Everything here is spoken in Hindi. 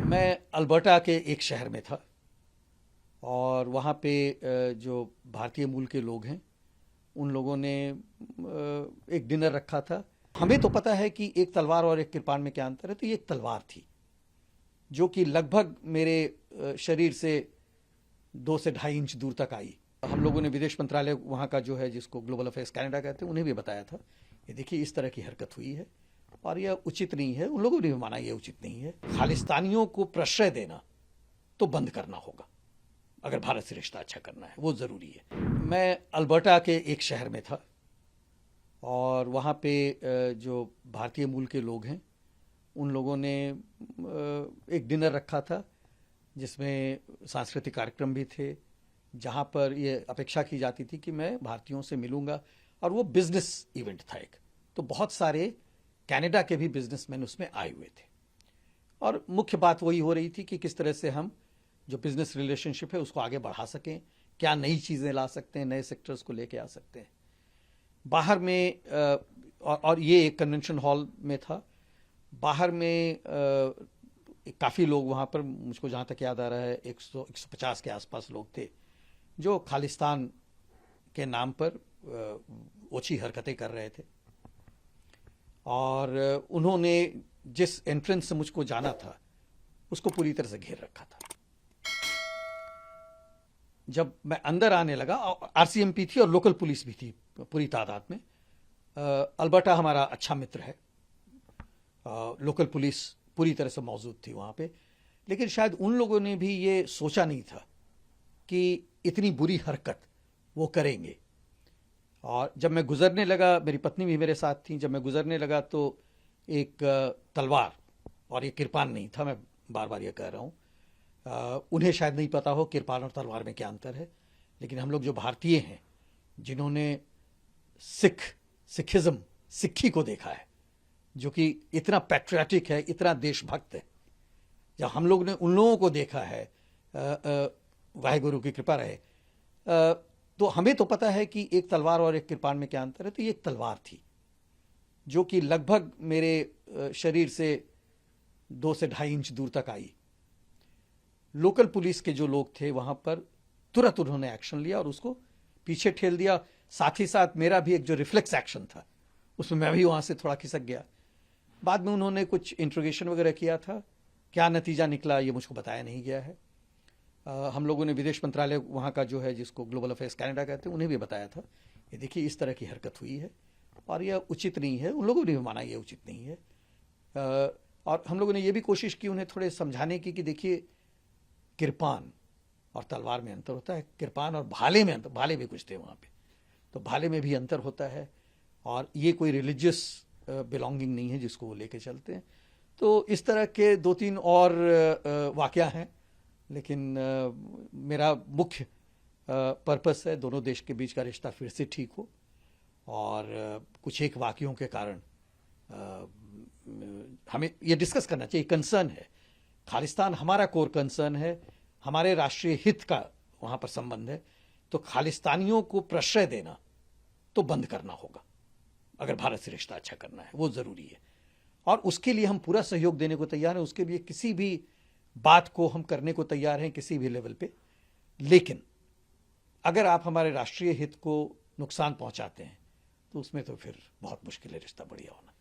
मैं अल्बर्टा के एक शहर में था और वहाँ पे जो भारतीय मूल के लोग हैं उन लोगों ने एक डिनर रखा था। हमें तो पता है कि एक तलवार और एक कृपाण में क्या अंतर है, तो ये एक तलवार थी जो कि लगभग मेरे शरीर से 2 से ढाई इंच दूर तक आई। हम लोगों ने विदेश मंत्रालय वहाँ का जो है, जिसको ग्लोबल अफेयर्स कनाडा कहते हैं, उन्हें भी बताया था कि देखिए इस तरह की हरकत हुई है और यह उचित नहीं है। उन लोगों ने भी माना यह उचित नहीं है। खालिस्तानियों को प्रश्रय देना तो बंद करना होगा अगर भारत से रिश्ता अच्छा करना है, वो ज़रूरी है। मैं अल्बर्टा के एक शहर में था और वहाँ पे जो भारतीय मूल के लोग हैं उन लोगों ने एक डिनर रखा था जिसमें सांस्कृतिक कार्यक्रम भी थे, जहाँ पर ये अपेक्षा की जाती थी कि मैं भारतीयों से मिलूंगा, और वो बिजनेस इवेंट था एक। तो बहुत सारे कनाडा के भी बिजनेसमैन उसमें आए हुए थे और मुख्य बात वही हो रही थी कि किस तरह से हम जो बिजनेस रिलेशनशिप है उसको आगे बढ़ा सकें, क्या नई चीज़ें ला सकते हैं, नए सेक्टर्स को लेके आ सकते हैं। बाहर में और ये एक कन्वेंशन हॉल में था। बाहर में काफ़ी लोग वहाँ पर, मुझको जहाँ तक याद आ रहा है 150 के आसपास लोग थे जो खालिस्तान के नाम पर ओछी हरकतें कर रहे थे। और उन्होंने जिस एंट्रेंस से मुझको जाना था उसको पूरी तरह से घेर रखा था। जब मैं अंदर आने लगा, आरसीएमपी थी और लोकल पुलिस भी थी पूरी तादाद में। अल्बर्टा हमारा अच्छा मित्र है, लोकल पुलिस पूरी तरह से मौजूद थी वहाँ पे, लेकिन शायद उन लोगों ने भी ये सोचा नहीं था कि इतनी बुरी हरकत वो करेंगे। और जब मैं गुजरने लगा, मेरी पत्नी भी मेरे साथ थी, जब मैं गुजरने लगा तो एक तलवार और ये कृपाण नहीं था, मैं बार बार ये कह रहा हूँ। उन्हें शायद नहीं पता हो कृपाण और तलवार में क्या अंतर है, लेकिन हम लोग जो भारतीय हैं जिन्होंने सिखिज्म, सिक्खी को देखा है, जो कि इतना पैट्रियाटिक है, इतना देशभक्त है, जब हम लोग ने उन लोगों को देखा है, वाहेगुरु की कृपा रहे, तो हमें तो पता है कि एक तलवार और एक कृपाण में क्या अंतर है। तो ये एक तलवार थी जो कि लगभग मेरे शरीर से 2 से ढाई इंच दूर तक आई। लोकल पुलिस के जो लोग थे वहां पर तुरंत उन्होंने एक्शन लिया और उसको पीछे ठेल दिया। साथ ही साथ मेरा भी एक जो रिफ्लेक्स एक्शन था उसमें मैं भी वहां से थोड़ा खिसक गया। बाद में उन्होंने कुछ इंट्रोगेशन वगैरह किया था, क्या नतीजा निकला ये मुझको बताया नहीं गया है। हम लोगों ने विदेश मंत्रालय वहाँ का जो है, जिसको ग्लोबल अफेयर्स कनाडा कहते हैं, उन्हें भी बताया था कि देखिए इस तरह की हरकत हुई है और यह उचित नहीं है। उन लोगों ने भी माना यह उचित नहीं है। और हम लोगों ने ये भी कोशिश की उन्हें थोड़े समझाने की कि देखिए कृपाण और तलवार में अंतर होता है, कृपाण और भाले में अंतर, भाले भी कुछ थे वहाँ पे, तो भाले में भी अंतर होता है और ये कोई रिलीजियस बिलोंगिंग नहीं है जिसको वो लेके चलते हैं। तो इस तरह के 2-3 और वाकया हैं, लेकिन मेरा मुख्य पर्पस है दोनों देश के बीच का रिश्ता फिर से ठीक हो। और कुछ एक वाकयों के कारण हमें ये डिस्कस करना चाहिए, कंसर्न है। खालिस्तान हमारा कोर कंसर्न है, हमारे राष्ट्रीय हित का वहाँ पर संबंध है। तो खालिस्तानियों को प्रश्रय देना तो बंद करना होगा अगर भारत से रिश्ता अच्छा करना है, वो ज़रूरी है। और उसके लिए हम पूरा सहयोग देने को तैयार हैं, उसके लिए किसी भी बात को हम करने को तैयार हैं किसी भी लेवल पे। लेकिन अगर आप हमारे राष्ट्रीय हित को नुकसान पहुंचाते हैं तो उसमें तो फिर बहुत मुश्किल है रिश्ता बढ़िया होना।